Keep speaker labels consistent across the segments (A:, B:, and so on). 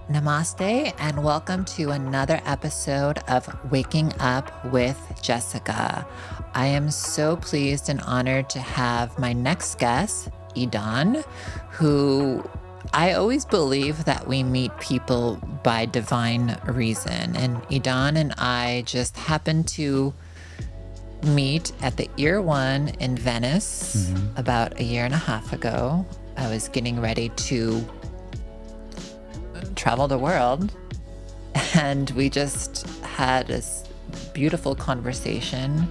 A: Namaste, and welcome to another episode of Waking Up with Jessica. I am so pleased and honored to have my next guest, Idan, who I always believe that we meet people by divine reason. And Idan and I just happened to meet at the Ear One in Venice about a year and a half ago. I was getting ready to travel the world, and we just had this beautiful conversation,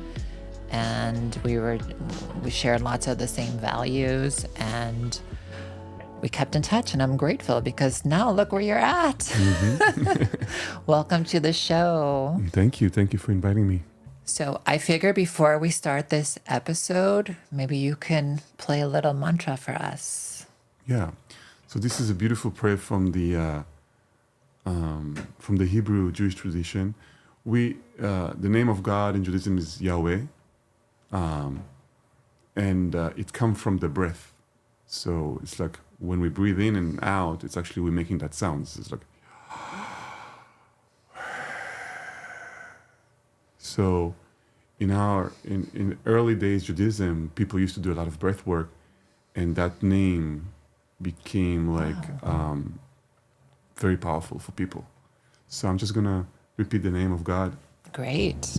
A: and we shared lots of the same values, and we kept in touch, and I'm grateful because now look where you're at. Welcome to the show.
B: Thank you for inviting me.
A: So I figure before we start this episode, maybe you can play a little mantra for us.
B: Yeah, so this is a beautiful prayer from the Hebrew Jewish tradition. The name of God in Judaism is Yahweh, and it comes from the breath. So it's like when we breathe in and out, it's actually we're making that sound. It's like so. In early days Judaism, people used to do a lot of breath work, and that name became like very powerful for people. So I'm just gonna repeat the name of God.
A: Great.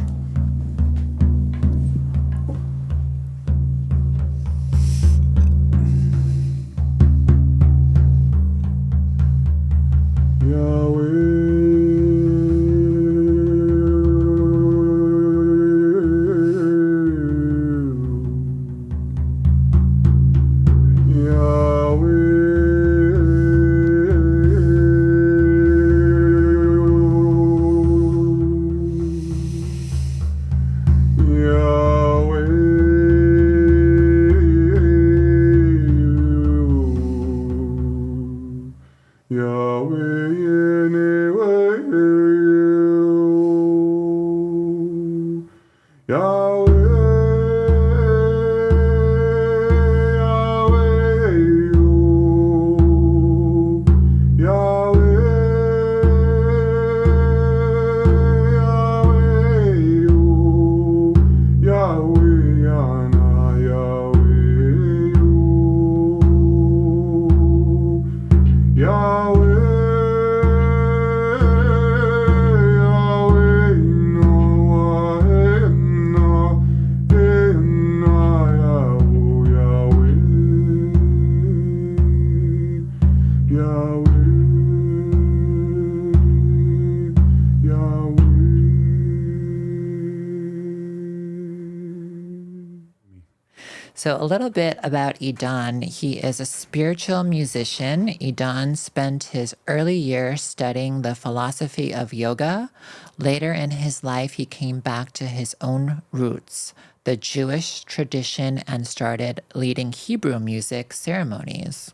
A: So a little bit about Idan. He is a spiritual musician. Idan spent his early years studying the philosophy of yoga. Later in his life, he came back to his own roots, the Jewish tradition, and started leading Hebrew music ceremonies.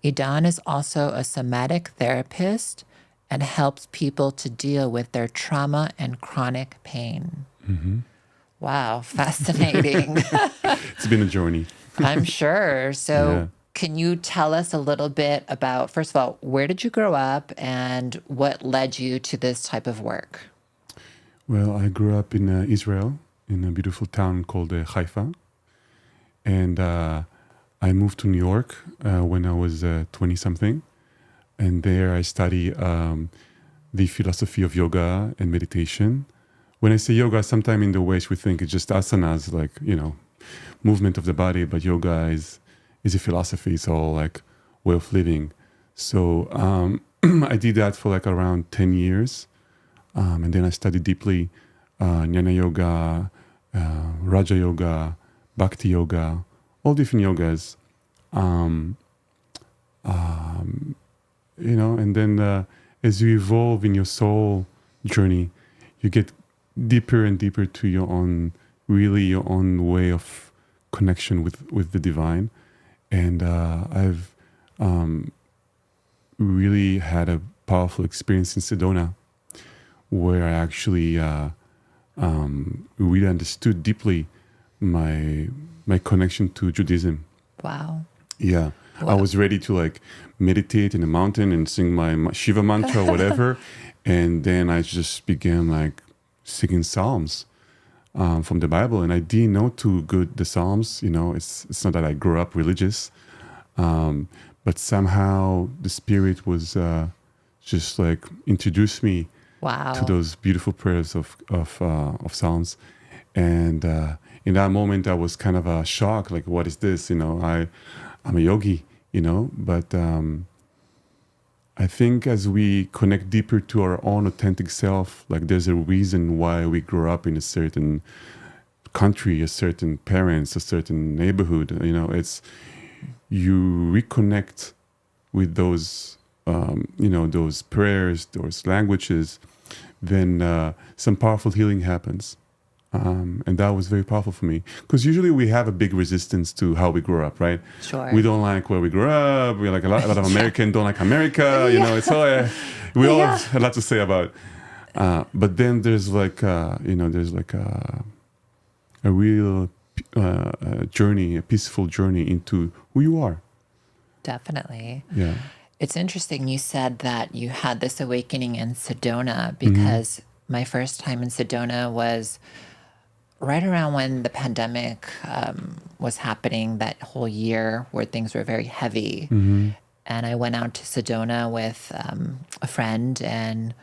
A: Idan is also a somatic therapist and helps people to deal with their trauma and chronic pain. Wow, fascinating.
B: It's been a journey.
A: I'm sure. So Can you tell us a little bit about, first of all, where did you grow up and what led you to this type of work?
B: Well, I grew up in Israel, in a beautiful town called Haifa. And I moved to New York when I was 20-something. And there I studied the philosophy of yoga and meditation. When I say yoga, sometimes in the West we think it's just asanas, like, movement of the body, but yoga is a philosophy. It's all like way of living. So I did that for like around 10 years. And then I studied deeply Jnana Yoga, Raja Yoga, Bhakti Yoga, all different yogas. And then as you evolve in your soul journey, you get deeper and deeper to your own way of connection with the divine. And I've really had a powerful experience in Sedona, where I actually really understood deeply my connection to Judaism.
A: Wow.
B: Yeah. I was ready to like meditate in a mountain and sing my Shiva mantra or whatever. And then I just began like singing Psalms from the Bible. And I didn't know too good the Psalms. You know, it's not that I grew up religious, but somehow the Spirit was just like introduced me to
A: Wow.
B: those beautiful prayers of Psalms. And in that moment, I was kind of shocked, like, what is this? You know, I'm a yogi, you know, but I think as we connect deeper to our own authentic self, like there's a reason why we grew up in a certain country, a certain parents, a certain neighborhood. You know, it's you reconnect with those, you know, those prayers, those languages, then some powerful healing happens. And that was very powerful for me because usually we have a big resistance to how we grew up, right?
A: Sure.
B: We don't like where we grew up. We like a lot of Americans don't like America. You know, it's all we all have a lot to say about. But then there's like you know, there's like a real journey, a peaceful journey into who you are.
A: Definitely.
B: Yeah.
A: It's interesting you said that you had this awakening in Sedona because my first time in Sedona was right around when the pandemic was happening, that whole year where things were very heavy. And I went out to Sedona with a friend and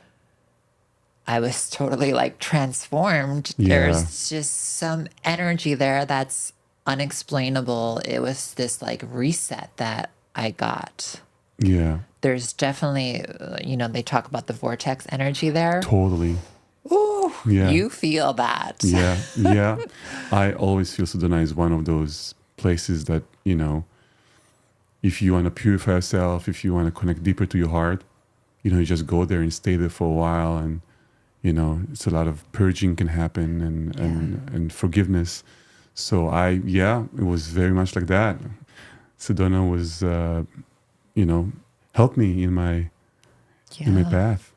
A: I was totally like transformed.
B: Yeah.
A: There's just some energy there that's unexplainable. It was this like reset that I got.
B: Yeah.
A: There's definitely, you know, they talk about the vortex energy there.
B: Totally.
A: Ooh,
B: Yeah.
A: you feel that.
B: Yeah, yeah. I always feel Sedona is one of those places that, you know, if you want to purify yourself, if you want to connect deeper to your heart, you know, you just go there and stay there for a while. And, you know, it's a lot of purging can happen and forgiveness. So it was very much like that. Sedona was, you know, helped me in my path.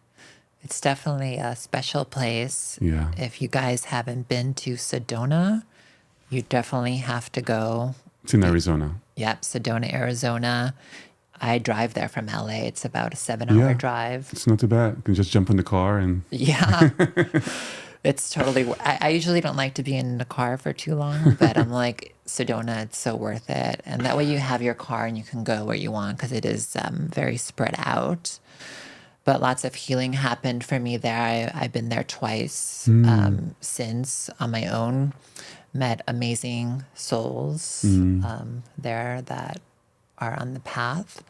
A: It's definitely a special place.
B: Yeah.
A: If you guys haven't been to Sedona, you definitely have to go.
B: It's in Arizona.
A: Yep, Sedona, Arizona. I drive there from LA. It's about a 7-hour drive.
B: It's not too bad. You can just jump in the car and...
A: Yeah. It's totally... I usually don't like to be in the car for too long, but I'm like, Sedona, it's so worth it. And that way you have your car and you can go where you want because it is very spread out. But lots of healing happened for me there. I've been there twice since on my own. Met amazing souls there that are on the path.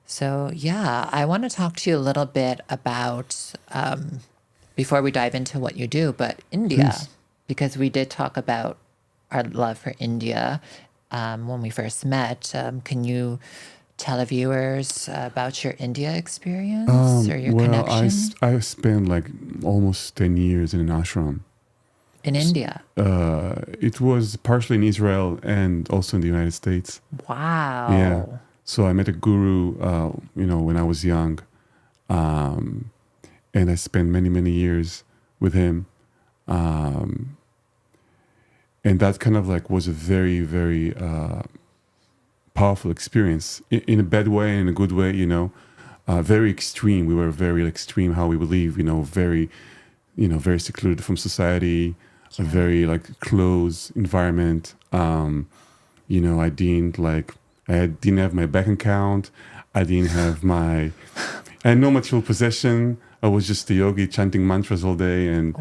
A: So yeah, I want to talk to you a little bit about, before we dive into what you do, but India, because we did talk about our love for India when we first met. Can you tell the viewers about your India experience or your connection?
B: I spent like almost 10 years in an ashram.
A: In India?
B: It was partially in Israel and also in the United States.
A: Wow.
B: Yeah. So I met a guru, you know, when I was young. And I spent many, many years with him. And that kind of like was a very, very powerful experience in a bad way and in a good way, you know, very extreme. We were very extreme how we believe, you know, very secluded from society, a very like close environment. You know, I didn't have my bank account. I didn't have I had no material possession. I was just a yogi chanting mantras all day and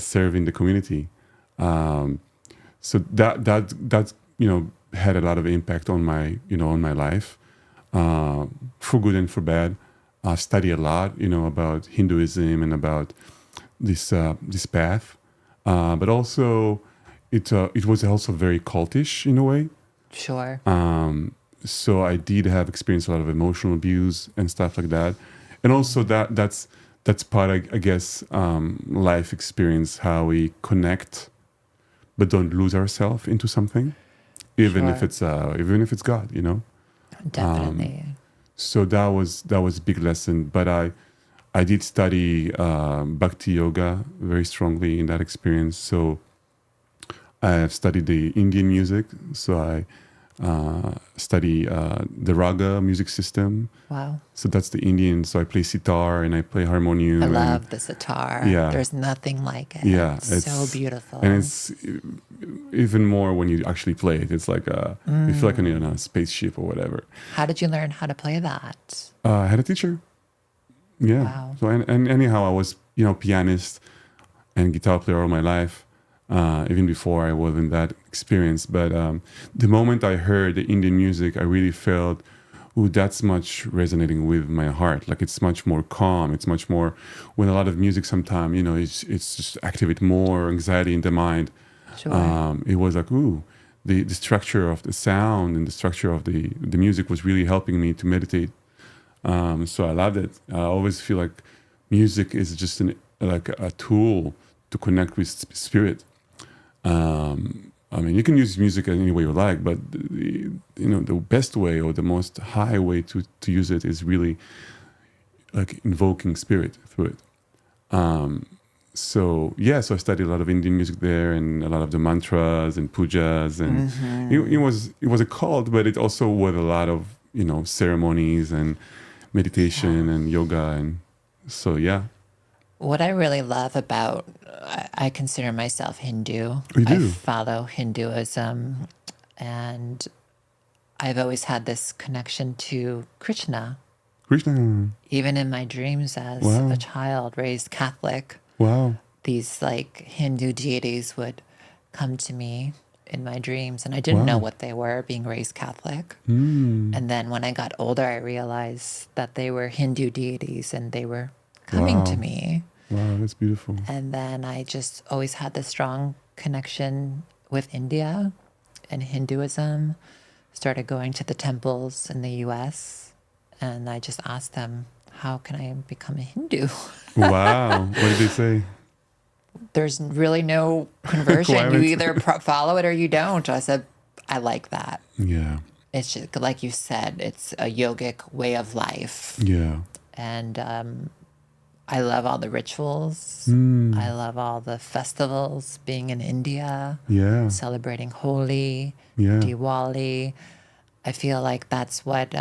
B: serving the community. So that you know, had a lot of impact on my life, for good and for bad. I study a lot, you know, about Hinduism and about this path, but also it was also very cultish in a way.
A: Sure.
B: So I did have experienced a lot of emotional abuse and stuff like that, and also that's part, I guess, life experience, how we connect, but don't lose ourselves into something. Even if it's God, you know.
A: Definitely.
B: So that was a big lesson. But I did study Bhakti yoga very strongly in that experience. So I have studied the Indian music. So study the raga music system.
A: Wow.
B: So that's the Indian. So I play sitar and I play harmonium.
A: I
B: and
A: love the sitar.
B: Yeah.
A: There's nothing like it.
B: Yeah,
A: It's so beautiful.
B: And it's even more when you actually play it. It's like you feel like you're in a spaceship or whatever.
A: How did you learn how to play that?
B: I had a teacher. Yeah.
A: Wow.
B: So and anyhow, I was pianist and guitar player all my life. Even before I wasn't that experienced. But the moment I heard the Indian music, I really felt, ooh, that's much resonating with my heart. Like it's much more calm. It's much more, when a lot of music sometimes, it's just activate more anxiety in the mind.
A: Sure.
B: It was like, ooh, the structure of the sound and the structure of the music was really helping me to meditate. So I loved it. I always feel like music is just like a tool to connect with spirit. I mean, you can use music any way you like, but the best way or the most high way to use it is really like invoking spirit through it. So I studied a lot of Indian music there and a lot of the mantras and pujas, and it was a cult, but it also was a lot of ceremonies and meditation and yoga, and so yeah.
A: What I really love about, I consider myself Hindu.
B: Oh, you do?
A: I follow Hinduism, and I've always had this connection to Krishna.
B: Krishna.
A: Even in my dreams as
B: Wow.
A: a child raised Catholic,
B: Wow.
A: these like Hindu deities would come to me in my dreams, and I didn't know
B: Wow.
A: what they were, being raised Catholic.
B: Mm.
A: And then when I got older, I realized that they were Hindu deities and they were coming to
B: Wow.
A: me.
B: Wow, that's beautiful.
A: And then I just always had this strong connection with India and Hinduism. Started going to the temples in the US, and I just asked them, how can I become a Hindu?
B: Wow. What did they say?
A: There's really no conversion. You
B: Requirement.
A: either follow it or you don't. I said, I like that.
B: Yeah.
A: It's just, like you said, it's a yogic way of life.
B: Yeah.
A: And I love all the rituals.
B: Mm.
A: I love all the festivals, being in India,
B: Yeah.
A: celebrating Holi,
B: Yeah.
A: Diwali. I feel like that's what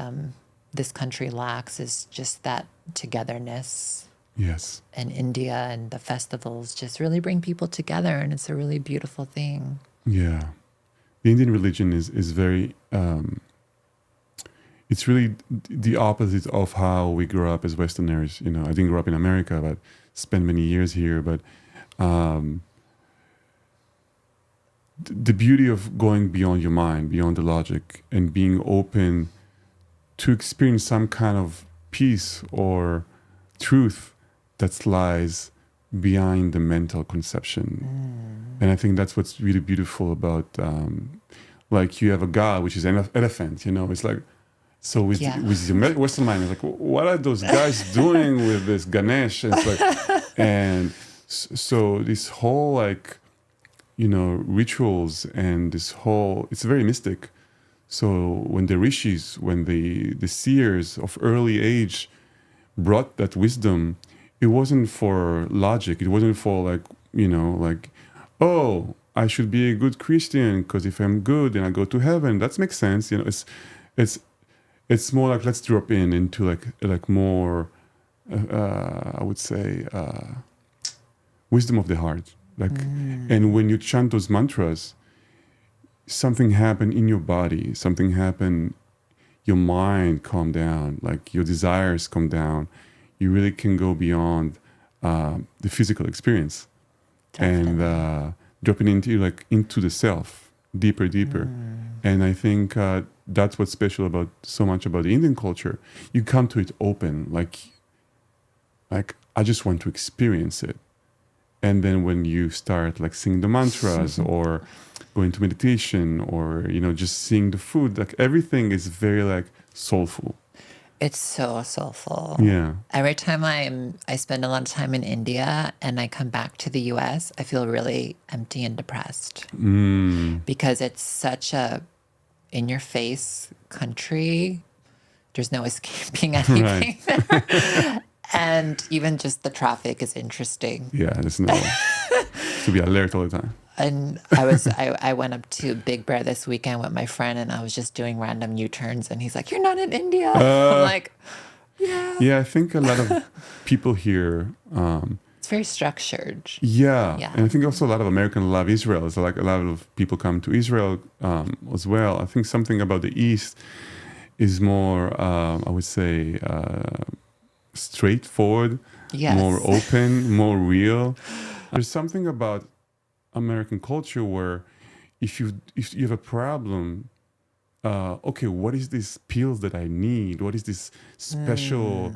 A: this country lacks, is just that togetherness.
B: Yes.
A: And India and the festivals just really bring people together, and it's a really beautiful thing.
B: Yeah. The Indian religion is very, it's really the opposite of how we grew up as Westerners. I didn't grow up in America, but spent many years here. But the beauty of going beyond your mind, beyond the logic, and being open to experience some kind of peace or truth that lies behind the mental conception. And I think that's what's really beautiful about, like you have a god, which is an elephant, it's like, so with the Western mind, it's like, what are those guys doing with this Ganesh? And it's like, and so this whole like, rituals and this whole, it's very mystic. So when the rishis, when the seers of early age brought that wisdom, it wasn't for logic. It wasn't for like, like, oh, I should be a good Christian because if I'm good, then I go to heaven. That makes sense. It's more like, let's drop into like more, I would say, wisdom of the heart. Like, and when you chant those mantras, something happened in your body, something happened, your mind calm down, like your desires calm down. You really can go beyond the physical experience. Definitely. And dropping into the self, deeper. And I think that's what's special so much about the Indian culture. You come to it open, like I just want to experience it. And then when you start like singing the mantras or going to meditation or just seeing the food, like everything is very like soulful.
A: It's so soulful.
B: Yeah.
A: Every time I spend a lot of time in India and I come back to the US, I feel really empty and depressed because it's such a in-your-face country. There's no escaping anything there. And even just the traffic is interesting.
B: Yeah, there's no to be alert all the time.
A: And I went up to Big Bear this weekend with my friend, and I was just doing random U-turns, and he's like, "You're not in India." I'm
B: Uh,
A: like, "Yeah."
B: yeah, I think a lot of people here,
A: It's very structured.
B: yeah,
A: Yeah.
B: and I think also a lot of Americans love Israel. It's like a lot of people come to Israel as well. I think something about the East is more, I would say, straightforward, more
A: Yes.
B: open, more real. There's something about American culture where if you have a problem, okay, what is this pills that I need? What is this special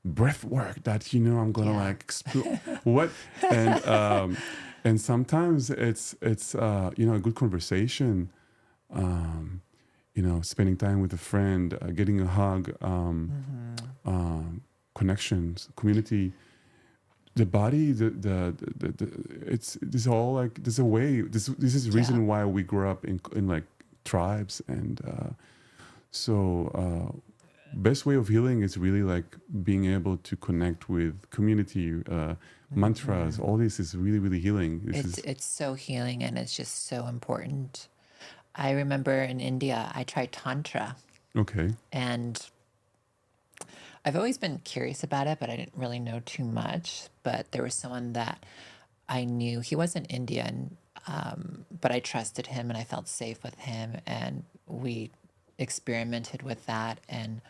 B: breath work that I'm gonna
A: Yeah.
B: like explore? What and sometimes it's a good conversation, spending time with a friend, getting a hug, connections, community. The body, it's this all like there's a way. This is the
A: Yeah.
B: reason why we grew up in like tribes and best way of healing is really like being able to connect with community, mantras. All this is really really healing. This is
A: It's so healing, and it's just so important. I remember in India, I tried Tantra,
B: okay.
A: and I've always been curious about it, but I didn't really know too much. But there was someone that I knew. He wasn't Indian, but I trusted him and I felt safe with him. And we experimented with that. And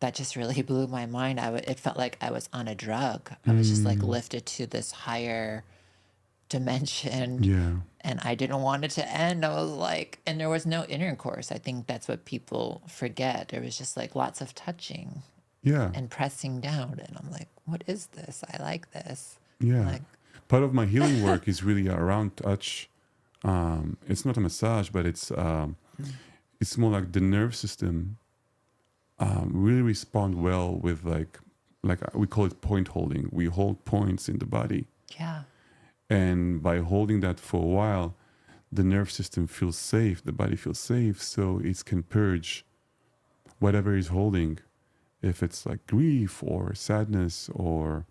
A: that just really blew my mind. It felt like I was on a drug. I was just like
B: Mm,
A: lifted to this higher dimension,
B: yeah,
A: and I didn't want it to end. I was like, and there was no intercourse. I think that's what people forget. There was just like lots of touching
B: yeah,
A: and pressing down. And I'm like, what is this? I like this.
B: yeah.
A: Like,
B: Part of my healing work is really around touch. It's not a massage, but it's more like the nerve system really respond well with like we call it point holding. We hold points in the body,
A: yeah.
B: and by holding that for a while, the nerve system feels safe. The body feels safe, so it can purge whatever is holding. If it's like grief or sadness or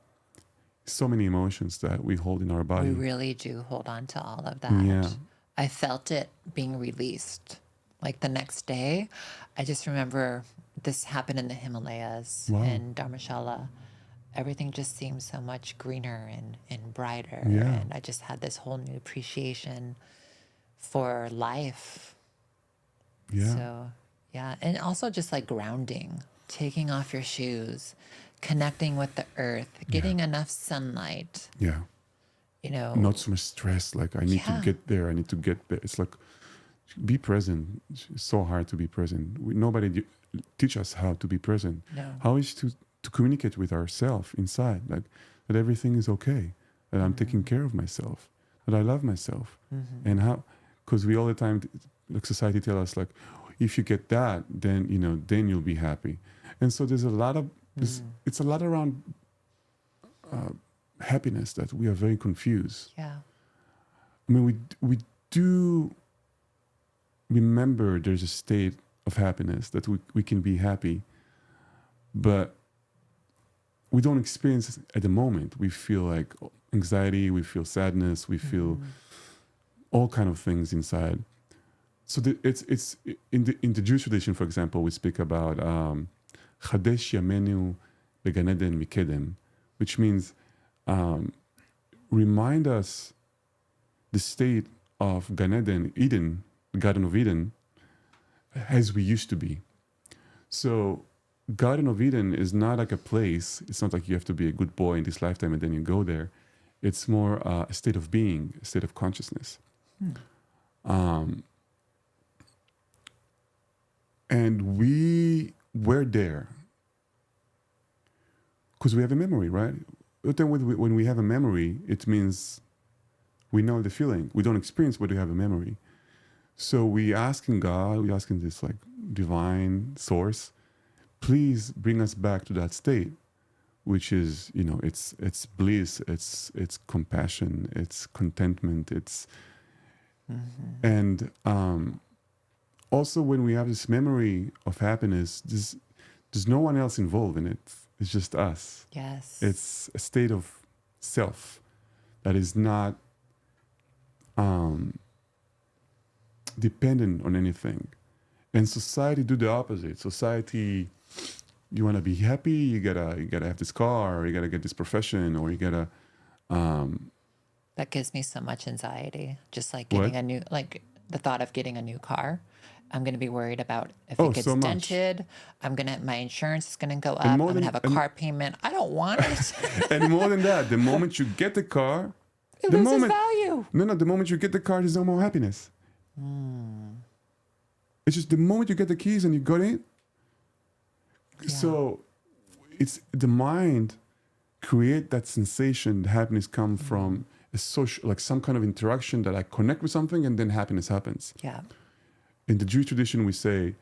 B: so many emotions that we hold in our
A: We
B: body.
A: really do hold on to all of
B: Yeah.
A: that. I felt it being released. Like the next day, I just remember this happened in the Himalayas
B: Wow.
A: in Dharmshala. Everything just seemed so much greener and brighter.
B: Yeah.
A: And I just had this whole new appreciation for life.
B: Yeah.
A: So, yeah. And also just like grounding, taking off your shoes, connecting with the earth,
B: Yeah.
A: getting enough sunlight,
B: Yeah.
A: you know.
B: Not so much stress. Like I need to
A: Yeah.
B: get there. I need to get there. It's like be present. It's so hard to be present. Nobody teach us how to be present.
A: No.
B: How is to communicate with ourselves inside, like that everything is okay, that I'm taking care of myself, that I love myself, and how, because we all the time, like society tell us like, if you get that, then then you'll be happy, and so there's a lot of it's a lot around happiness that we are very confused.
A: Yeah.
B: I mean, we do remember there's a state of happiness that we can be happy, but we don't experience it at the moment. We feel like anxiety, we feel sadness, we feel all kind of things inside. So it's in the Jewish tradition, for example, we speak about Chadesh Yamenu Began Eden Mikedem, which means remind us the state of Gan Eden, Eden, the Garden of Eden, as we used to be. So Garden of Eden is not like a place. It's not like you have to be a good boy in this lifetime and then you go there. It's more a state of being, a state of consciousness. And we were there because we have a memory, right? But then when we have a memory, it means we know the feeling. We don't experience, but we have a memory. So we asking God, we asking this like divine source, please bring us back to that state, which is it's bliss, it's compassion, it's contentment, it's and also when we have this memory of happiness, there's no one else involved in it. It's just us.
A: Yes.
B: It's a state of self that is not um, dependent on anything. And society do the opposite. Society, you want to be happy, you gotta have this car, or you gotta get this profession, or you gotta
A: That gives me so much anxiety. Just like
B: what?
A: getting a new, like the thought of getting a new car. I'm going to be worried about if it
B: Oh,
A: gets
B: so much.
A: dented. My insurance is going to go
B: And
A: up.
B: more
A: I'm going to
B: than
A: have a car payment. I don't want it.
B: and more than that, the moment you get the car,
A: It
B: the
A: loses
B: moment
A: value.
B: no, no, the moment you get the car, there's no more happiness. It's just the moment you get the keys and you got in.
A: Yeah.
B: So it's the mind create that sensation. The happiness come from a social, like some kind of interaction that I connect with something, and then happiness happens.
A: Yeah.
B: In the Jewish tradition, we say,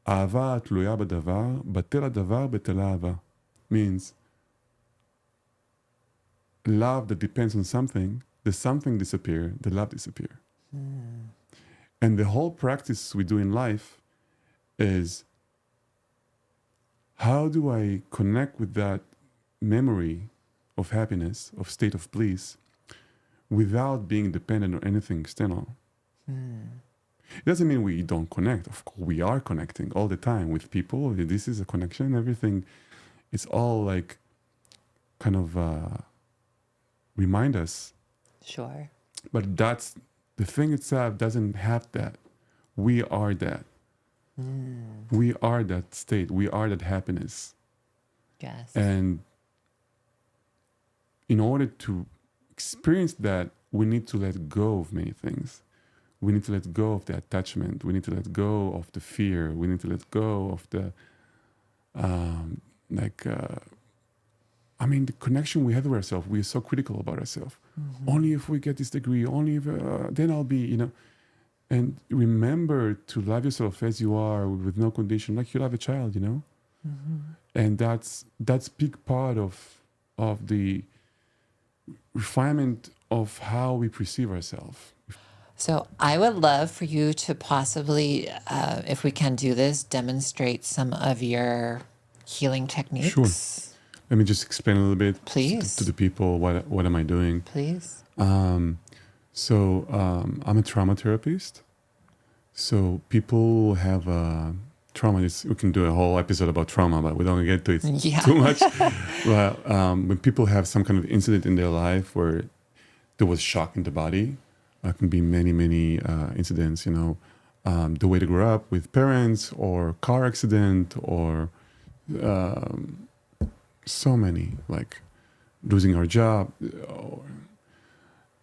B: "Ahava tluya b'davar, batel hadavar betel ahava," means love that depends on something. The something disappear, the love disappear. And the whole practice we do in life is how do I connect with that memory of happiness, of state of bliss, without being dependent on anything external? It doesn't mean we don't connect. Of course, we are connecting all the time with people. This is a connection. Everything, it's all like kind of remind us.
A: Sure.
B: But that's the thing itself doesn't have that. We are that. We are that state. We are that happiness.
A: Yes.
B: And in order to experience that, we need to let go of many things. We need to let go of the attachment. We need to let go of the fear. We need to let go of the, the connection we have with ourselves. We're so critical about ourselves. Only if we get this degree, only if, then I'll be, And remember to love yourself as you are with no condition, like you love a child, And that's big part of the refinement of how we perceive ourselves.
A: So I would love for you to possibly, if we can do this, demonstrate some of your healing
B: Sure.
A: techniques.
B: Let me just explain a little bit
A: Please.
B: to the people what am I doing.
A: Please.
B: So I'm a trauma therapist. So people have trauma. We can do a whole episode about trauma, but we don't get to it too much. But when people have some kind of incident in their life where there was shock in the body, can be many incidents. The way they grew up with parents, or car accident, or so many, like losing our job, or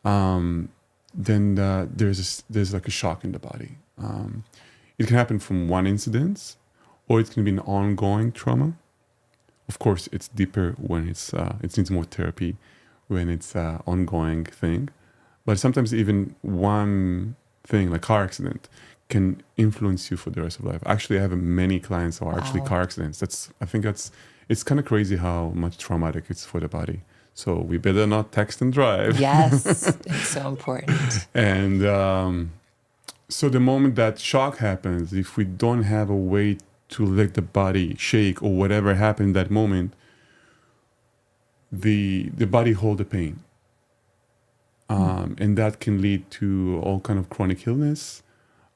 B: then there's like a shock in the body. It can happen from one incident, or it can be an ongoing trauma. Of course, it's deeper when it needs more therapy, when it's an ongoing thing. But sometimes even one thing, like car accident, can influence you for the rest of life. Actually, I have many clients who are actually car accidents. It's kind of crazy how much traumatic it's for the body. So we better not text and drive.
A: Yes, it's so important.
B: And so the moment that shock happens, if we don't have a way to let the body shake or whatever happened in that moment, the body hold the pain. And that can lead to all kind of chronic illness,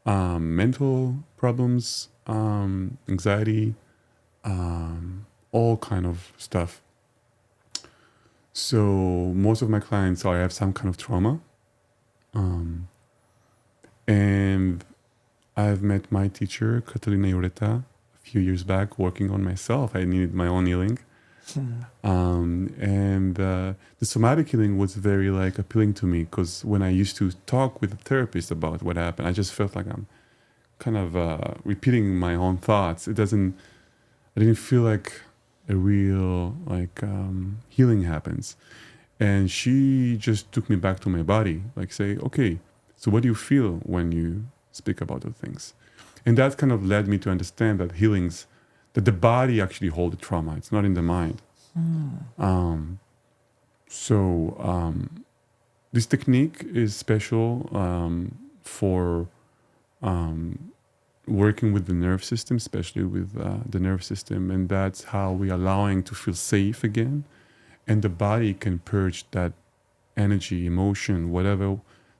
B: mental problems, anxiety, all kind of stuff. So most of my clients have some kind of trauma. And I've met my teacher, Catalina Iureta, a few years back, working on myself. I needed my own healing. And the somatic healing was very appealing to me, because when I used to talk with a therapist about what happened, I just felt like I'm kind of repeating my own thoughts. I didn't feel like a real healing happens. And she just took me back to my body, say, okay, so what do you feel when you speak about those things? And that kind of led me to understand that that the body actually holds the trauma. It's not in the mind. This technique is special for working with the nerve system, especially with the nerve system. And that's how we're allowing to feel safe again. And the body can purge that energy, emotion, whatever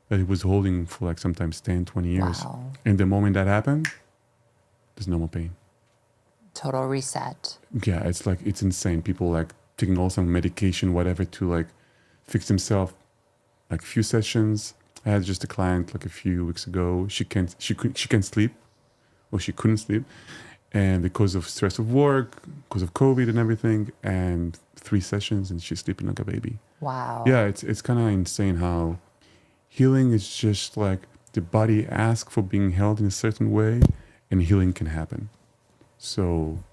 B: that he was holding for like sometimes 10, 20 years.
A: Wow.
B: And the moment that happened, there's no more pain.
A: Total reset.
B: Yeah, it's like, it's insane. People like taking all some medication, whatever, to like fix themselves. Like few sessions. I had just a client like a few weeks ago. She can't sleep, or she couldn't sleep, and because of stress of work, because of COVID and everything, and 3 sessions and she's sleeping like a baby.
A: Wow.
B: Yeah, it's kind of insane how healing is just like the body asks for being held in a certain way, and healing can happen. So,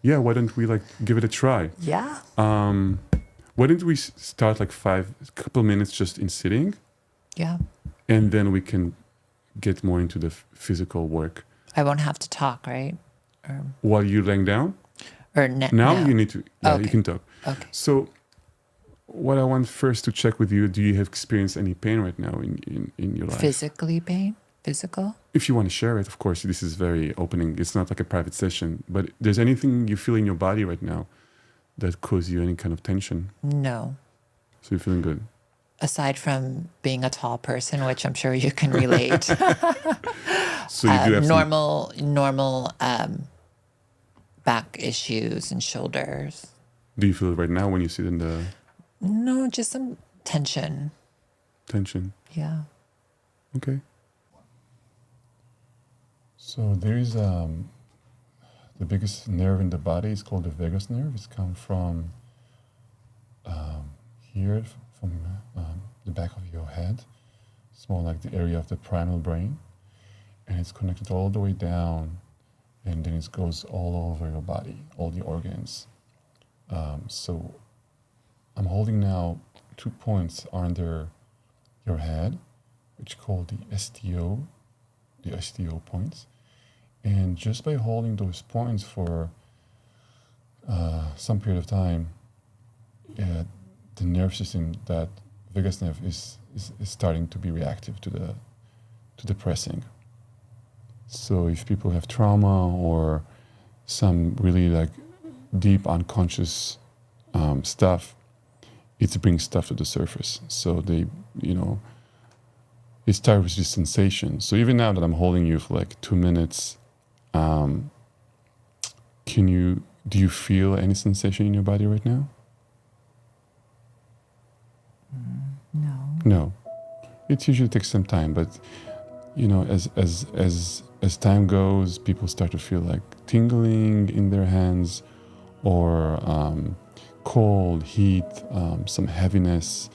B: yeah, why don't we like give it a try?
A: Yeah.
B: Why don't we start like a couple minutes just in sitting,
A: Yeah.
B: and then we can get more into the physical work.
A: I won't have to talk, right?
B: While you're laying down?
A: Or
B: Now
A: no.
B: you need to, yeah,
A: Okay.
B: you can talk.
A: Okay.
B: So what I want first to check with you, do you have experienced any pain right now in your life?
A: Physically pain? Physical?
B: If you want to share it, of course, this is very opening. It's not like a private session, but there's anything you feel in your body right now that causes you any kind of tension?
A: No.
B: So you're feeling good?
A: Aside from being a tall person, which I'm sure you can relate.
B: So you do have
A: normal back issues and shoulders.
B: Do you feel it right now when you sit in the
A: No, just some tension.
B: tension?
A: Yeah.
B: Okay. So there is the biggest nerve in the body is called the vagus nerve. It's come from here, from the back of your head. It's more like the area of the primal brain, and it's connected all the way down, and then it goes all over your body, all the organs. So I'm holding now 2 points under your head, which is called the STO points. And just by holding those points for some period of time, the nerve system, that vagus nerve, is starting to be reactive to the pressing. So if people have trauma or some really like deep unconscious stuff, it brings stuff to the surface. So they, it starts with this sensation. So even now that I'm holding you for like 2 minutes, do you feel any sensation in your body right now?
A: No.
B: No. It usually takes some time, but as time goes, people start to feel like tingling in their hands, or cold, heat, some heaviness,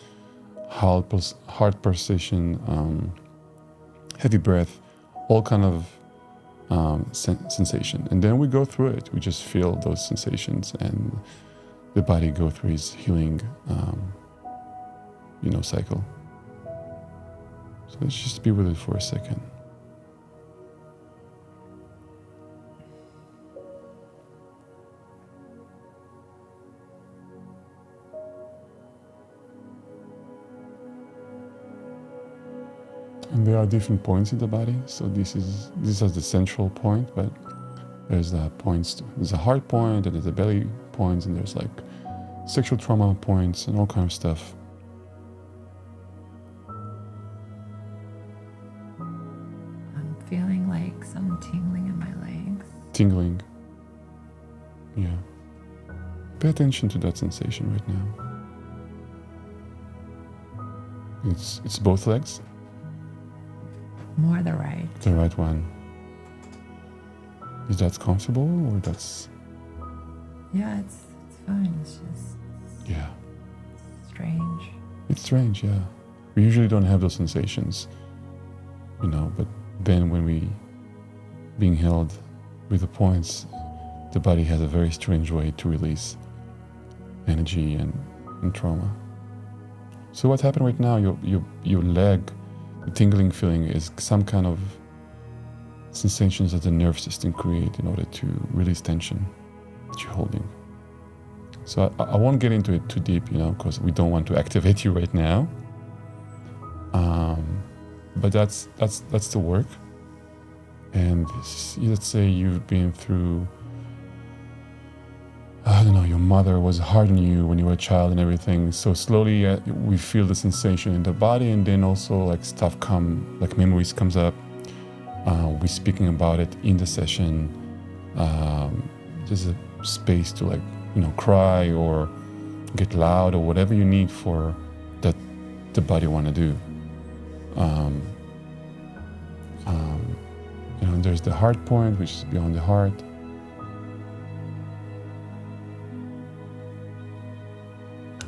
B: heart pulsation, heavy breath, all kind of sensation. And then we go through it. We just feel those sensations, and the body go through its healing cycle. So let's just be with it for a second. And there are different points in the body. So this is the central point, but there's points. There's a heart point, and there's a belly points, and there's like sexual trauma points and all kind of stuff.
A: I'm feeling like some tingling in my legs.
B: Tingling. Yeah. Pay attention to that sensation right now. It's both legs.
A: More the right.
B: The right one. Is that comfortable, or that's?
A: Yeah, it's fine. It's just
B: Yeah.
A: strange.
B: It's strange, yeah. We usually don't have those sensations, but then when we being held with the points, the body has a very strange way to release energy and trauma. So what happened right now, your leg, the tingling feeling, is some kind of sensations that the nerve system create in order to release tension that you're holding. So I won't get into it too deep, because we don't want to activate you right now. But that's the work. And let's say you've been through I don't know, your mother was hard on you when you were a child and everything. So slowly we feel the sensation in the body, and then also like stuff like memories comes up. We're speaking about it in the session. There's a space to like, cry or get loud or whatever you need for that the body want to do. There's the heart point, which is beyond the heart.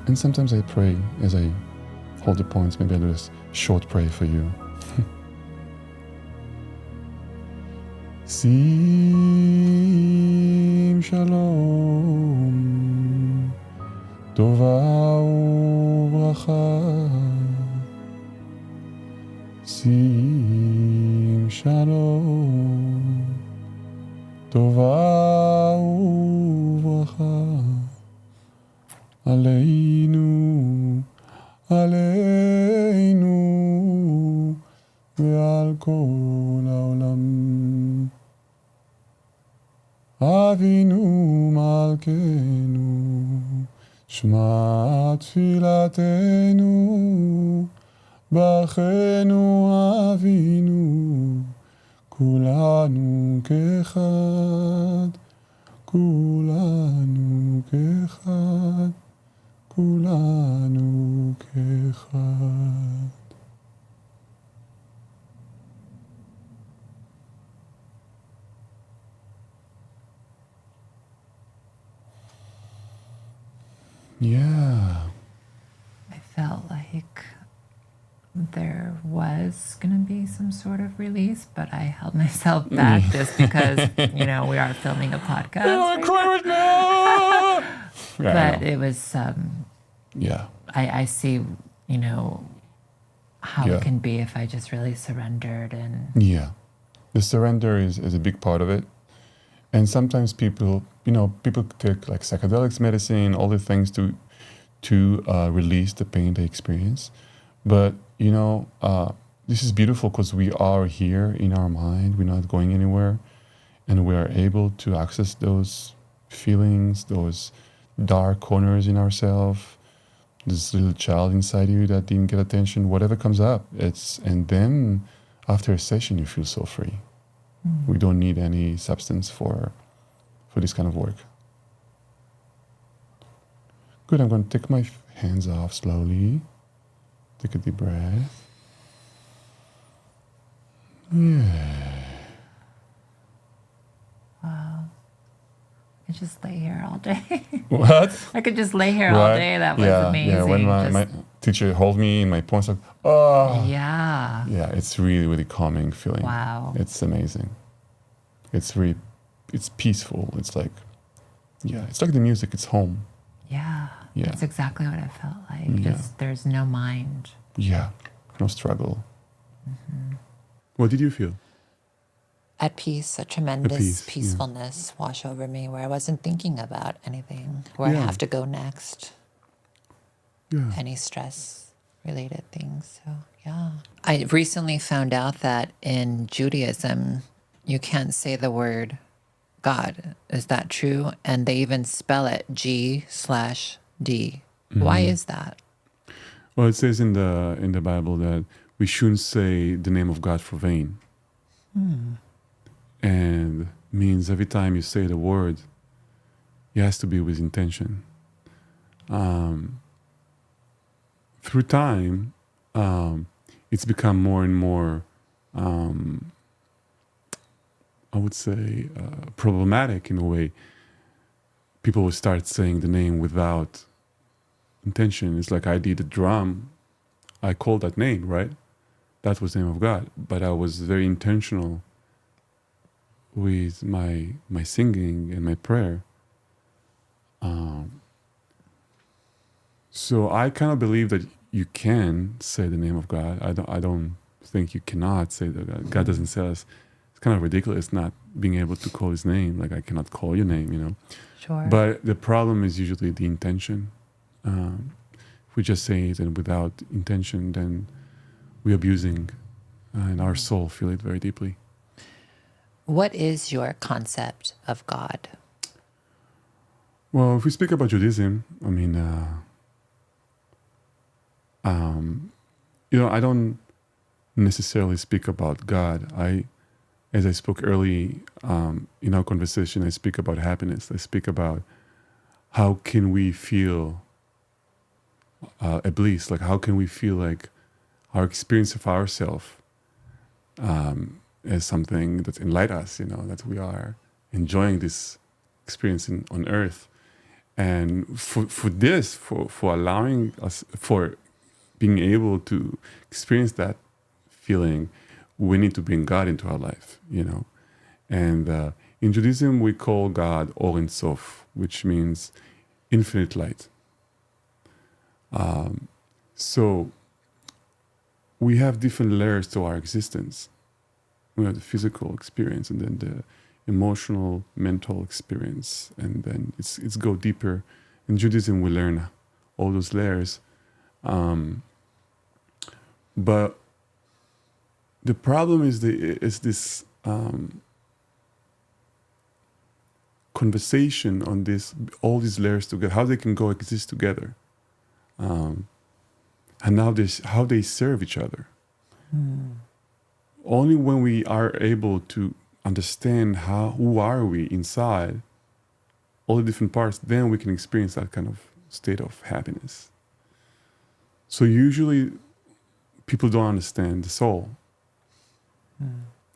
B: And sometimes I pray as I hold the points. Maybe I'll do this short prayer for you. Sim shalom, tova uvracha. Sim shalom, tova uvracha. Aleinu, aleinu, ve'al kol ha'olam. Avinu malkeinu, shma tfilatenu, bachenu avinu, kulanu kechad, kulanu kechad, kulanu kechad. Yeah.
A: I felt like there was going to be some sort of release, but I held myself back just because, we are filming a podcast.
B: I cry right now.
A: But it was,
B: Yeah.
A: I see, how
B: Yeah.
A: it can be if I just really surrendered and.
B: Yeah. The surrender is a big part of it. And sometimes people take like psychedelics, medicine, all the things to release the pain they experience. But, this is beautiful because we are here in our mind. We're not going anywhere. And we are able to access those feelings, those dark corners in ourselves, this little child inside you that didn't get attention, whatever comes up. And then after a session, you feel so free. We don't need any substance for this kind of work. Good, I'm going to take my hands off slowly. Take a deep breath. Yeah.
A: Wow. I could just lay here all day.
B: What?
A: I could just lay here all day. That was amazing.
B: Yeah, when my teacher hold me in my points, like, oh.
A: Yeah.
B: Yeah, it's really, really calming feeling.
A: Wow.
B: It's amazing. It's peaceful. It's like, it's like the music. It's home.
A: Yeah.
B: Yeah.
A: That's exactly what I felt like.
B: Yeah.
A: Just there's no mind.
B: Yeah. No struggle. Mm-hmm. What did you feel?
A: At peace, a tremendous
B: peace,
A: peacefulness wash over me where I wasn't thinking about anything, where I have to go next.
B: Yeah.
A: Any stress related things. So, yeah. I recently found out that in Judaism, you can't say the word God. Is that true? And they even spell it G/D. Why is that?
B: Well, it says in the Bible that we shouldn't say the name of God for vain. And means every time you say the word, it has to be with intention. Through time, it's become more and more, I would say, problematic in a way. People will start saying the name without intention. It's like I did a drum, I called that name, right? That was the name of God. But I was very intentional with my singing and my prayer. So I kind of believe that you can say the name of God. I don't think you cannot say that. God doesn't say us. It's kind of ridiculous not being able to call his name. Like I cannot call your name,
A: Sure.
B: But the problem is usually the intention. If we just say it and without intention, then we're abusing, and our soul feel it very deeply.
A: What is your concept of God?
B: Well, if we speak about Judaism, I mean, I don't necessarily speak about God. As I spoke early in our conversation, I speak about happiness. I speak about how can we feel a bliss, like how can we feel like our experience of ourselves as something that enlightens us, that we are enjoying this experience on earth. And for allowing us, for being able to experience that feeling, we need to bring God into our life. And in Judaism, we call God Or Ein Sof, which means infinite light. So we have different layers to our existence. We have the physical experience, and then the emotional, mental experience, and then it's go deeper. In Judaism, we learn all those layers. But the problem is this conversation on all these layers together, how they can coexist together, and how they serve each other. Only when we are able to understand who are we inside all the different parts, then we can experience that kind of state of happiness. So usually people don't understand the soul.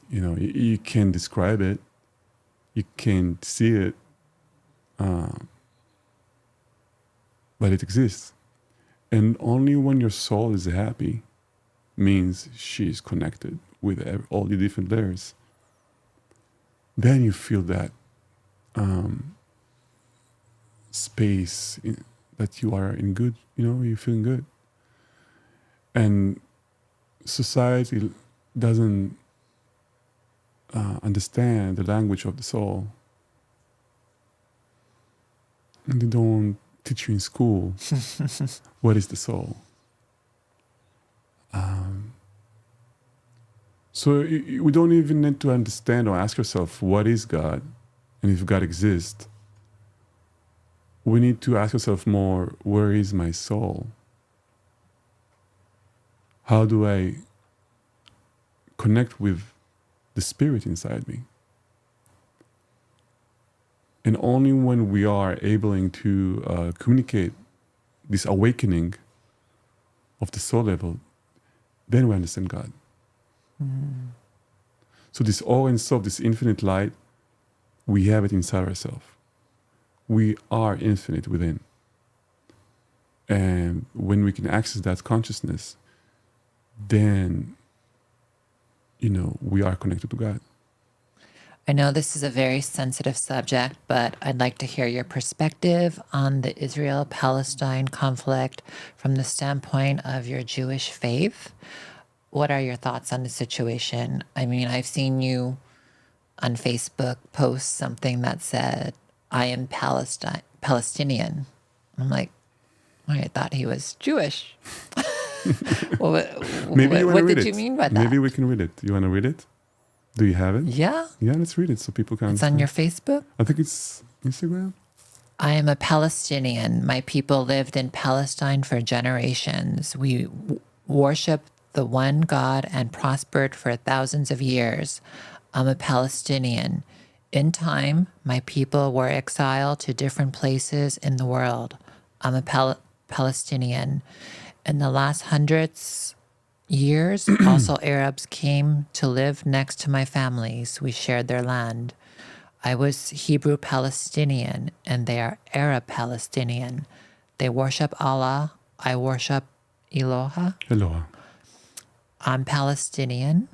B: You can't describe it, you can't see it, but it exists. And only when your soul is happy means she is connected with all the different layers, then you feel that space that you are in good, you're feeling good. And society doesn't understand the language of the soul. And they don't teach you in school what is the soul. So we don't even need to understand or ask ourselves, what is God? And if God exists, we need to ask ourselves more, where is my soul? How do I connect with the spirit inside me? And only when we are able to communicate this awakening of the soul level, then we understand God. So this Or Ein Sof, this infinite light, we have it inside ourselves. We are infinite within. And when we can access that consciousness, then, we are connected to God.
A: I know this is a very sensitive subject, but I'd like to hear your perspective on the Israel-Palestine conflict from the standpoint of your Jewish faith. What are your thoughts on the situation? I mean, I've seen you on Facebook post something that said, I am Palestinian. I'm like, I thought he was Jewish. What did you mean by that?
B: Maybe we can read it. You want to read it? Do you have it?
A: Yeah.
B: Yeah, let's read it so people can
A: It's
B: understand.
A: on your Facebook?
B: I think it's Instagram.
A: I am a Palestinian. My people lived in Palestine for generations. We worship the one God and prospered for thousands of years. I'm a Palestinian. In time, my people were exiled to different places in the world. I'm a Palestinian. In the last hundreds years, also Arabs came to live next to my families. We shared their land. I was Hebrew Palestinian and they are Arab Palestinian. They worship Allah. I worship Eloha.
B: Hello.
A: I'm Palestinian.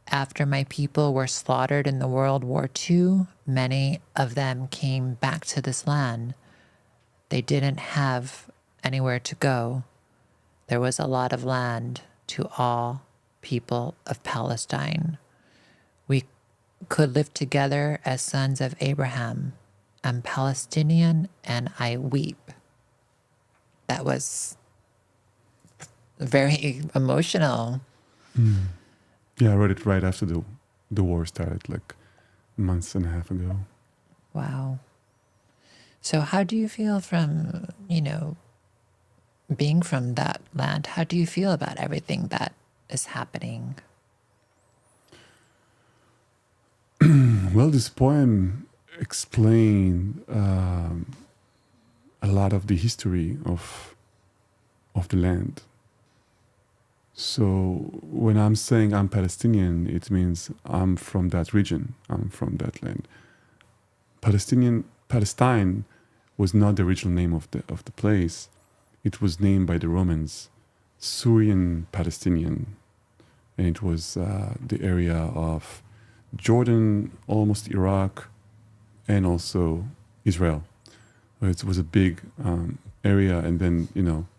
A: After my people were slaughtered in the World War II, many of them came back to this land. They didn't have anywhere to go. There was a lot of land to all people of Palestine. We could live together as sons of Abraham. I'm Palestinian and I weep. That was very emotional.
B: Yeah, I wrote it right after the war started, like months and a half ago.
A: Wow. So how do you feel from, being from that land? How do you feel about everything that is happening?
B: Well, this poem explained a lot of the history of the land. So when I'm saying I'm Palestinian, it means I'm from that region. I'm from that land. Palestine was not the original name of the place. It was named by the Romans, Syrian Palestinian, and it was the area of Jordan, almost Iraq, and also Israel. It was a big area, and then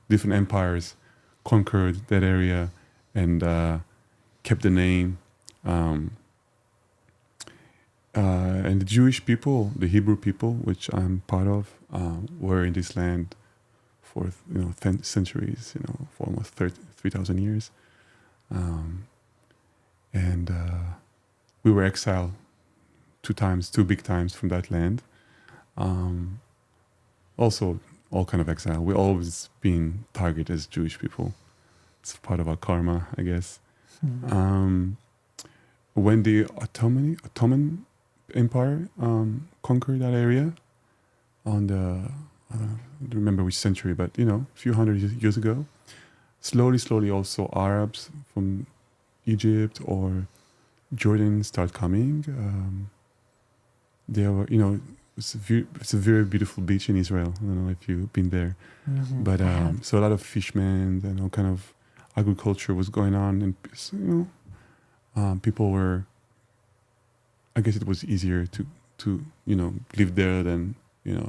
B: different empires conquered that area and kept the name. And the Jewish people, the Hebrew people, which I'm part of, were in this land for centuries, for almost 3,000 years, and we were exiled two big times from that land. Also, all kind of exile. We always been targeted as Jewish people. It's part of our karma, I guess. Mm-hmm. When the Ottoman Empire conquered that area on I don't remember which century, but a few hundred years ago, slowly also Arabs from Egypt or Jordan start coming. They were, it's a very beautiful beach in Israel. I don't know if you've been there, mm-hmm. But so a lot of fishermen and all kind of agriculture was going on, and people were. I guess it was easier to live there than in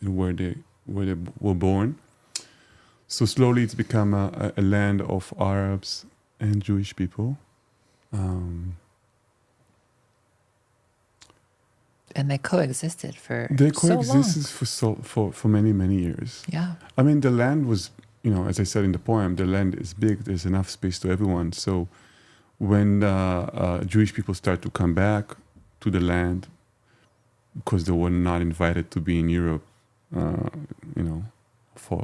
B: where they were born. So slowly it's become a land of Arabs and Jewish people.
A: And they coexisted for
B: for many years.
A: Yeah.
B: I mean, the land was, as I said in the poem, the land is big. There's enough space to everyone. So when Jewish people start to come back to the land because they were not invited to be in Europe,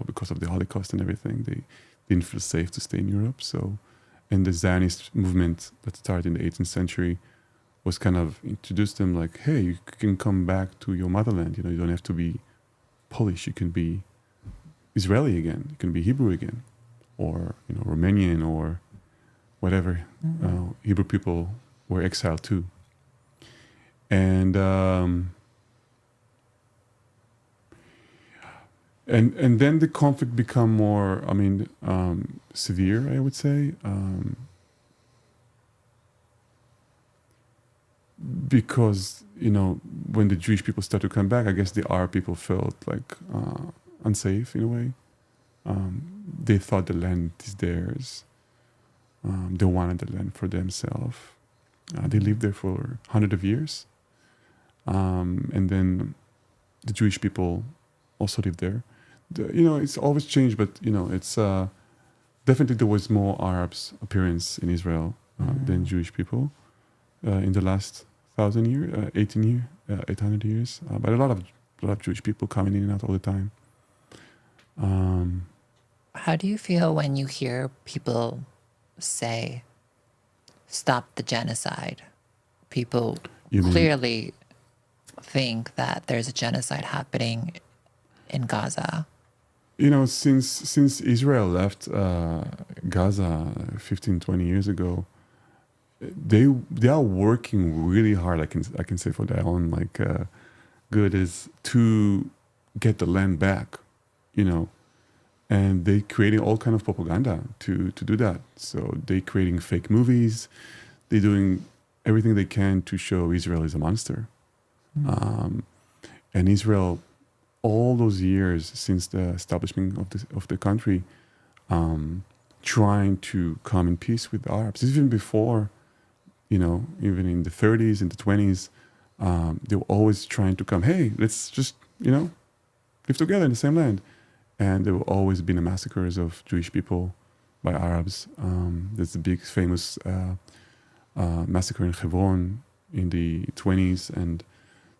B: because of the Holocaust and everything, they didn't feel safe to stay in Europe. So, and the Zionist movement that started in the 18th century was kind of introduced them like, hey, you can come back to your motherland. You don't have to be Polish. You can be Israeli again. You can be Hebrew again, or Romanian or whatever. Mm-hmm. Hebrew people were exiled too, and then the conflict become more, severe, I would say, because when the Jewish people start to come back, I guess the Arab people felt like unsafe in a way. They thought the land is theirs. They wanted the land for themselves. They lived there for hundreds of years. And then the Jewish people also lived there. It's always changed, but, it's definitely there was more Arabs appearance in Israel than Jewish people in the last 1,000 years, 800 years. But a lot of Jewish people coming in and out all the time.
A: How do you feel when you hear people say, stop the genocide? People clearly think that there's a genocide happening in Gaza.
B: Since Israel left Gaza 15, 20 years ago, they are working really hard. I can say for their own good is to get the land back, and they creating all kind of propaganda to do that. So they creating fake movies. They're doing everything they can to show Israel is a monster. And Israel, all those years since the establishment of the country, trying to come in peace with the Arabs. Even before, even in the 30s, in the 20s, they were always trying to come, hey, let's just, live together in the same land. And there were always been massacres of Jewish people by Arabs. There's a big famous massacre in Hebron in the 20s. And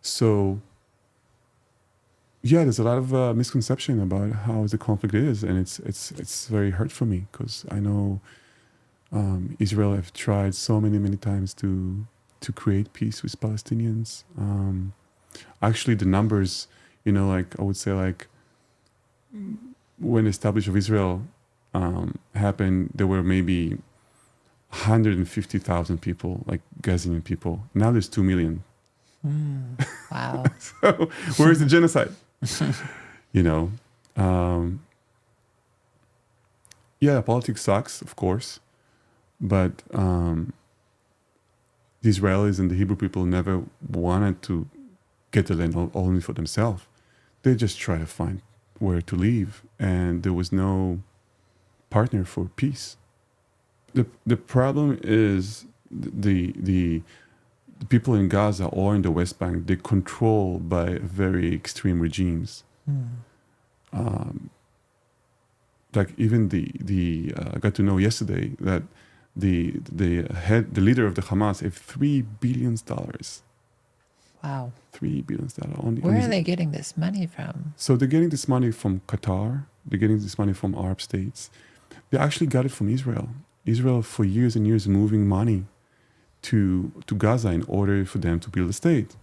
B: so yeah, there's a lot of misconception about how the conflict is, and it's very hurt for me because I know Israel have tried so many times to create peace with Palestinians. Actually, the numbers, like I would say, like when the establishment of Israel happened, there were maybe 150,000 people, like Gazanian people. Now there's 2 million.
A: Wow.
B: So where is the genocide? you know, yeah, politics sucks, of course, but the Israelis and the Hebrew people never wanted to get the land only for themselves. They just try to find where to live, and there was no partner for peace. The problem is the people in Gaza or in the West Bank, they're controlled by very extreme regimes. Like even I got to know yesterday that the leader of the Hamas have $3 billion.
A: Wow.
B: $3 billion on
A: Where
B: his,
A: are they getting this money from?
B: So they're getting this money from Qatar. They're getting this money from Arab states. They actually got it from Israel. Israel for years and years moving money to Gaza in order for them to build a state.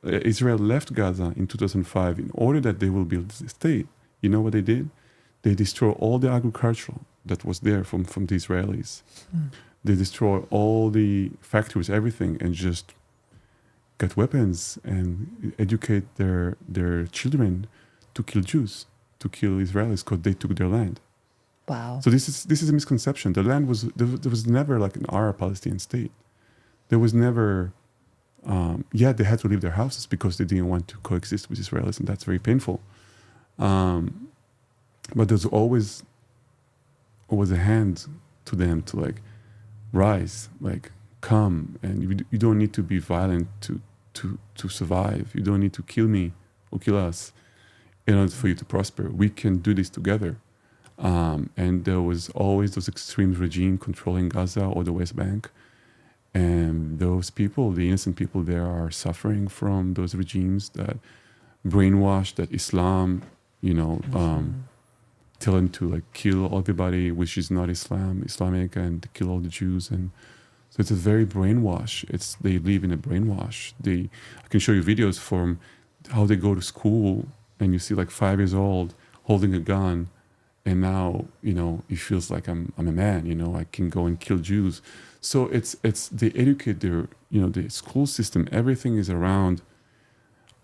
B: Israel left Gaza in 2005 in order that they will build a state. You know what they did? They destroyed all the agricultural that was there from the Israelis. They destroyed all the factories, everything, and just got weapons and educate their children to kill Jews, to kill Israelis because they took their land.
A: Wow.
B: So this is a misconception. The land was there was never like an Arab-Palestinian state. There was never. They had to leave their houses because they didn't want to coexist with Israelis, and that's very painful. But there's always a hand to them to like rise, like come, and you don't need to be violent to survive. You don't need to kill me or kill us in order for you to prosper. We can do this together. And there was always those extreme regime controlling Gaza or the West Bank. And those people, the innocent people there, are suffering from those regimes that brainwash that Islam, tell them to like kill everybody, which is not Islamic, and kill all the Jews. And so it's a very brainwash. They live in a brainwash. I can show you videos from how they go to school, and you see like 5 years old holding a gun. And now, it feels like I'm a man, I can go and kill Jews. So it's they educate the school system, everything is around,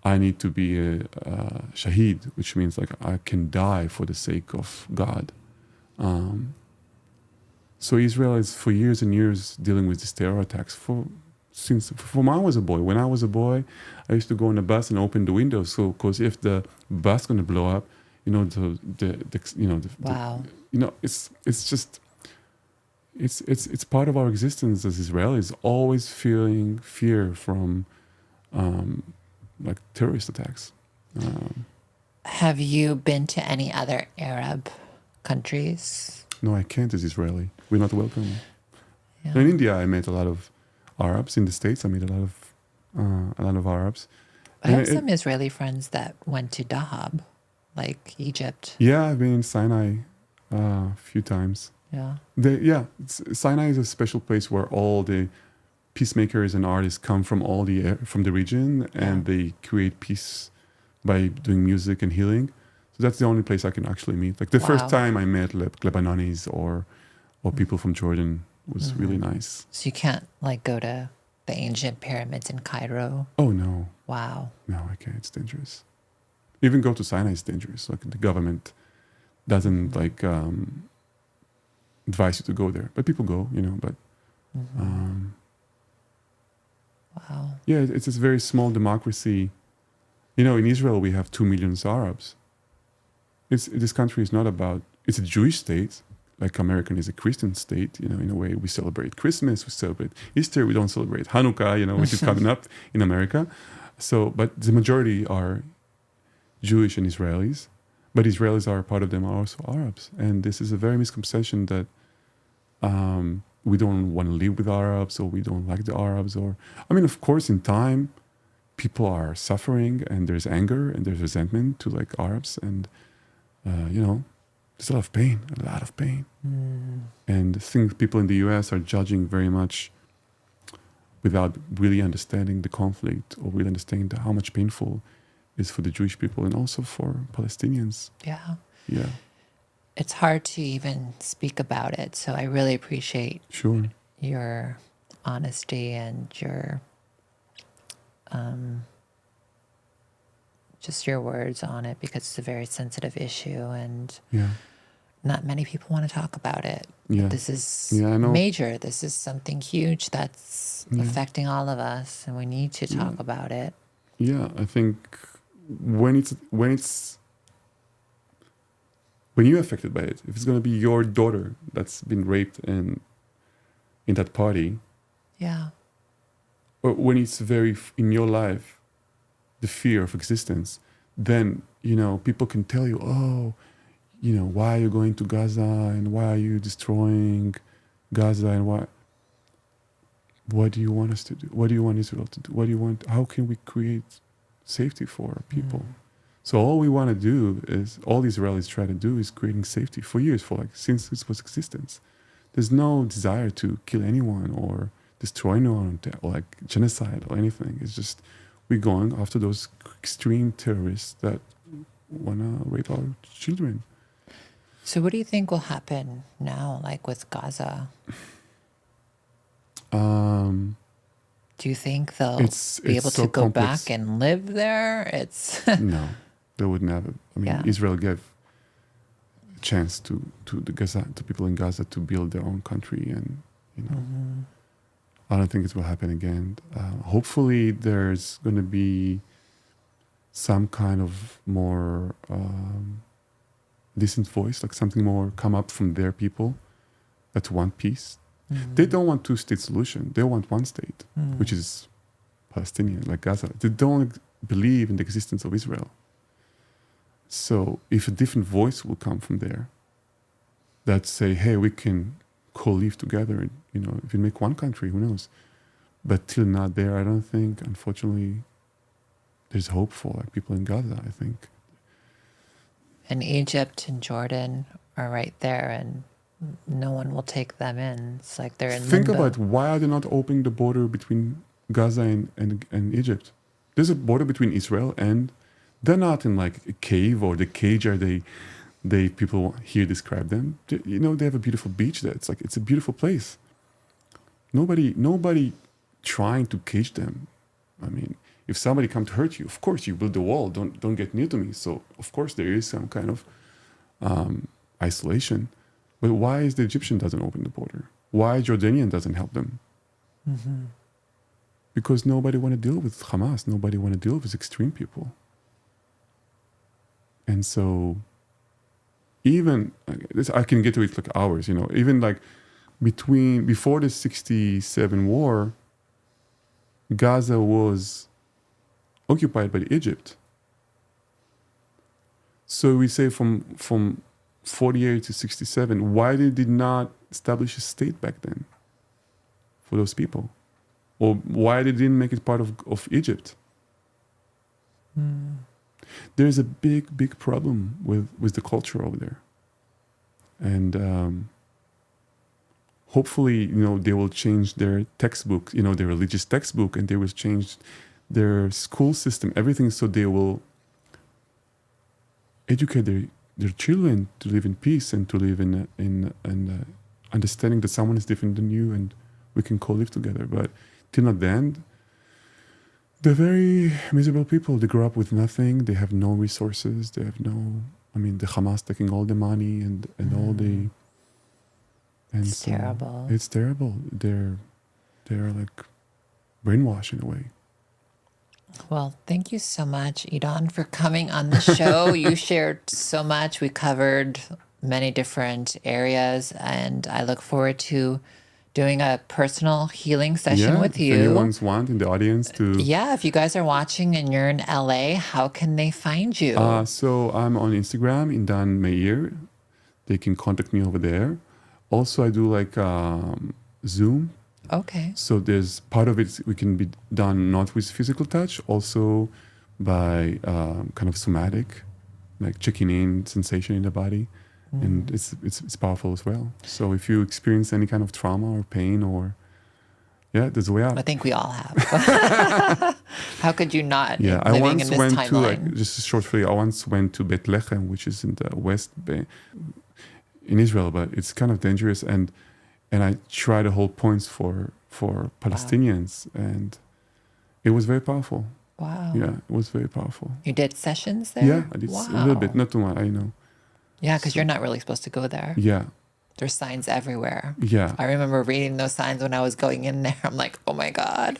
B: I need to be a shaheed, which means like I can die for the sake of God. So Israel is for years and years dealing with these terror attacks from I was a boy. When I was a boy, I used to go on a bus and open the window. So, because if the bus going to blow up,
A: Wow.
B: It's part of our existence as Israelis, always feeling fear from like terrorist attacks.
A: Have you been to any other Arab countries?
B: No, I can't as Israeli. We're not welcome.
A: Yeah.
B: In India, I met a lot of Arabs. In the States, I met a lot of Arabs.
A: I have some Israeli friends that went to Dahab, like Egypt.
B: Yeah, I've been in Sinai a few times.
A: Yeah.
B: Sinai is a special place where all the peacemakers and artists come from from the region, and they create peace by doing music and healing. So that's the only place I can actually meet. Like the first time I met Lebanese or people from Jordan was really nice.
A: So you can't like go to the ancient pyramids in Cairo?
B: Oh no.
A: Wow.
B: No, I can't. It's dangerous. Even go to Sinai is dangerous. Like the government doesn't like advise you to go there, but people go, But
A: wow.
B: Yeah, it's a very small democracy. In Israel we have 2 million Arabs. This country is not about. It's a Jewish state. Like American is a Christian state. In a way, we celebrate Christmas, we celebrate Easter. We don't celebrate Hanukkah. Which is coming up in America. So, but the majority are Jewish and Israelis, but Israelis are part of them are also Arabs, and this is a very misconception that we don't want to live with Arabs or we don't like the Arabs. Of course, in time, people are suffering, and there's anger and there's resentment to like Arabs, and there's a lot of pain, and I think people in the US are judging very much without really understanding the conflict or really understanding how much painful it is for the Jewish people and also for Palestinians.
A: Yeah.
B: Yeah,
A: It's hard to even speak about it. So I really appreciate
B: sure.
A: your honesty and your just your words on it, because it's a very sensitive issue and
B: Yeah,
A: not many people want to talk about it.
B: yeah,
A: This is
B: yeah. I know.
A: major. This is something huge that's
B: Yeah.
A: affecting all of us, and we need to talk about it.
B: Yeah, I think when you're affected by it, if it's going to be your daughter that's been raped and in that party,
A: Yeah.
B: or when it's very in your life, the fear of existence, then people can tell you, oh, why are you going to Gaza and why are you destroying Gaza and why? What do you want us to do? What do you want Israel to do? What do you want? How can we create safety for our people? So all we want to do is, all the Israelis try to do is creating safety for years, since this was existence. There's no desire to kill anyone or destroy anyone or like genocide or anything. It's just we're going after those extreme terrorists that want to rape our children.
A: So what do you think will happen now, like with Gaza? Do you think they'll be able
B: so
A: to go
B: complex.
A: back and live there? It's
B: No, they would never. I mean,
A: Yeah.
B: Israel gave a chance to people in Gaza to build their own country, and I don't think it will happen again. Hopefully, there's going to be some kind of more decent voice, like something more come up from their people that want peace. They don't want two-state solution. They want one state, which is Palestinian, like Gaza. They don't believe in the existence of Israel. So if a different voice will come from there that say, hey, we can co-live together, and, if you make one country, who knows? But till not there, I don't think, unfortunately, there's hope for like people in Gaza, I think.
A: And Egypt and Jordan are right there, and no one will take them in. It's like they're in
B: Think
A: limbo.
B: about why are they not opening the border between Gaza and Egypt? There's a border between Israel, and they're not in like a cave or the cage are they people here describe them. They have a beautiful beach there. It's a beautiful place. Nobody trying to cage them. I mean, if somebody come to hurt you, of course you build the wall. Don't get near to me. So of course there is some kind of isolation. But why is the Egyptian doesn't open the border? Why Jordanian doesn't help them? Because nobody want to deal with Hamas. Nobody want to deal with extreme people. And so even I can get to it like hours, even like before the 67 war, Gaza was occupied by Egypt. So we say from 48 to 67, why they did not establish a state back then for those people? Or why they didn't make it part of Egypt? There's a big problem with the culture over there. And hopefully, they will change their textbook, their religious textbook, and they will change their school system, everything, so they will educate their children to live in peace and to live in understanding that someone is different than you and we can co-live together. But till not the end, they're very miserable people. They grow up with nothing. They have no resources. They have the Hamas taking all the money and all the... And
A: It's terrible.
B: It's terrible. They're like brainwashed in a way.
A: Well, thank you so much, Idan, for coming on the show. You shared so much. We covered many different areas, and I look forward to doing a personal healing session with you.
B: If anyone's want in the audience to...
A: Yeah, if you guys are watching and you're in LA, how can they find you?
B: So I'm on Instagram, Idan Mehir. They can contact me over there. Also, I do like Zoom
A: Okay.
B: So there's part of it we can be done not with physical touch, also by kind of somatic, like checking in sensation in the body, and it's powerful as well. So if you experience any kind of trauma or pain, or there's a way out.
A: I think we all have. How could you not?
B: Yeah, I
A: living in
B: once
A: this
B: went
A: timeline?
B: to just shortly. I once went to Bethlehem, which is in the West Bank in Israel, but it's kind of dangerous. And I tried to hold points for Palestinians, and it was very powerful.
A: Wow.
B: Yeah, it was very powerful.
A: You did sessions there?
B: Yeah, I did a little bit, not too much. I know.
A: Yeah, because you're not really supposed to go there.
B: Yeah,
A: There's signs everywhere.
B: yeah,
A: I remember reading those signs when I was going in there. I'm like, oh my God.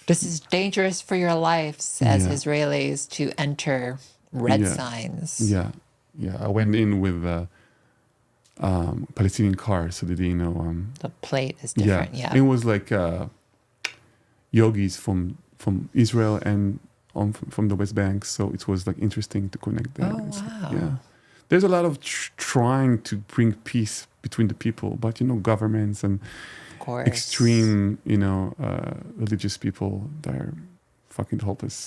A: This is dangerous for your lives as
B: Yeah.
A: Israelis to enter red
B: Yeah.
A: signs.
B: yeah, yeah. I went in with Palestinian car, so that
A: The plate is different. Yeah.
B: It was like yogis from Israel and from the West Bank, so it was like interesting to connect them.
A: Oh, wow.
B: Yeah, there's a lot of trying to bring peace between the people, but governments and
A: Of course.
B: extreme, religious people that are fucking hopeless.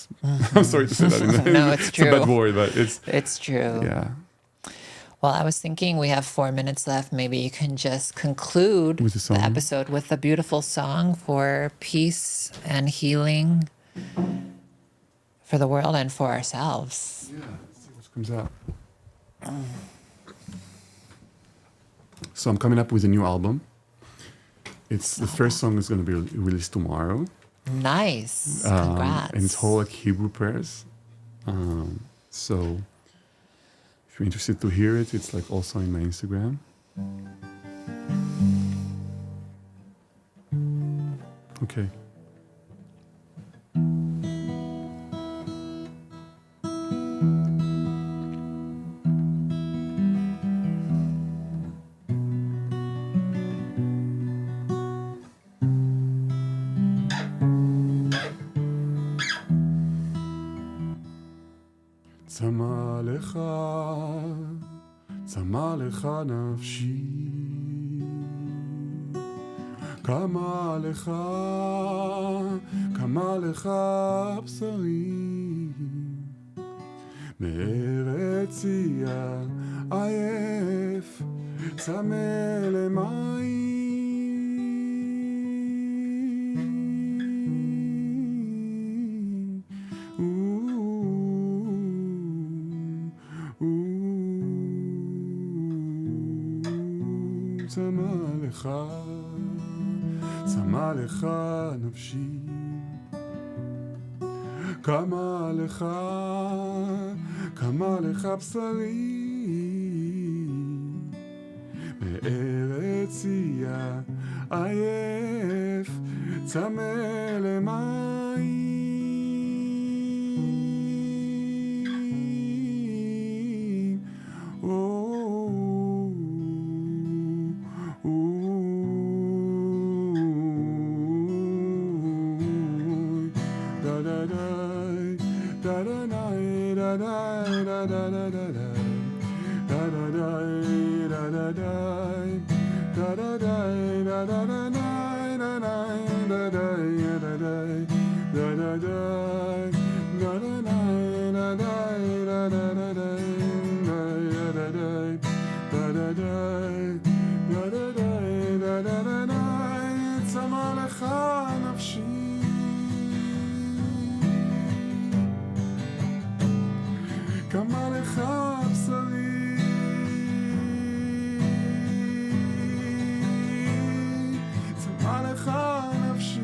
B: I'm sorry to say that.
A: No, it's
B: It's a bad
A: true.
B: word, but
A: It's true.
B: yeah.
A: Well, I was thinking we have 4 minutes left. Maybe you can just conclude
B: With a song?
A: the episode with a beautiful song for peace and healing for the world and for ourselves.
B: Yeah, let's see what comes out. So I'm coming up with a new album. It's the first song is going to be released tomorrow.
A: Nice. Congrats.
B: And it's whole like Hebrew prayers. So if you're interested to hear it, it's like also in my Instagram. Okay. צמא לך נפשי, קמה לך בשרי, מארצי עייף, צמא למים. צמא לך נפשי, קמה לך בשרי, מארצי עייף, צמא למים. צמא לך נפשי, קמה לך בשרי, צמא לך נפשי,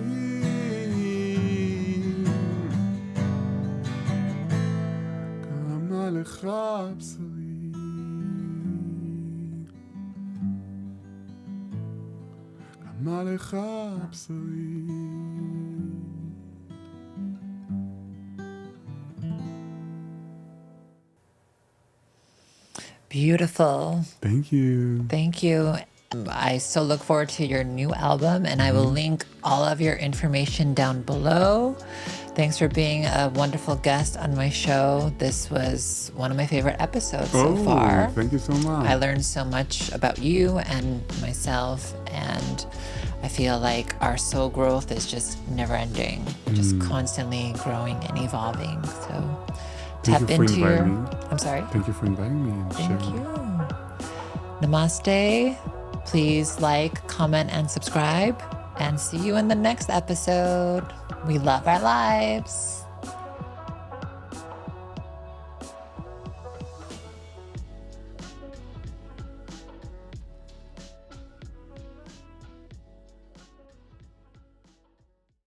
B: קמה לך בשרי, קמה לך בשרי.
A: Beautiful.
B: Thank you.
A: Thank you. I so look forward to your new album, and I will link all of your information down below. Thanks for being a wonderful guest on my show. This was one of my favorite episodes so far.
B: Thank you so much.
A: I learned so much about you and myself, and I feel like our soul growth is just never ending, just constantly growing and evolving. So tap into your... I'm sorry?
B: Thank you for inviting me and
A: Thank
B: sharing.
A: you. Namaste. Please like, comment, and subscribe. And see you in the next episode. We love our lives.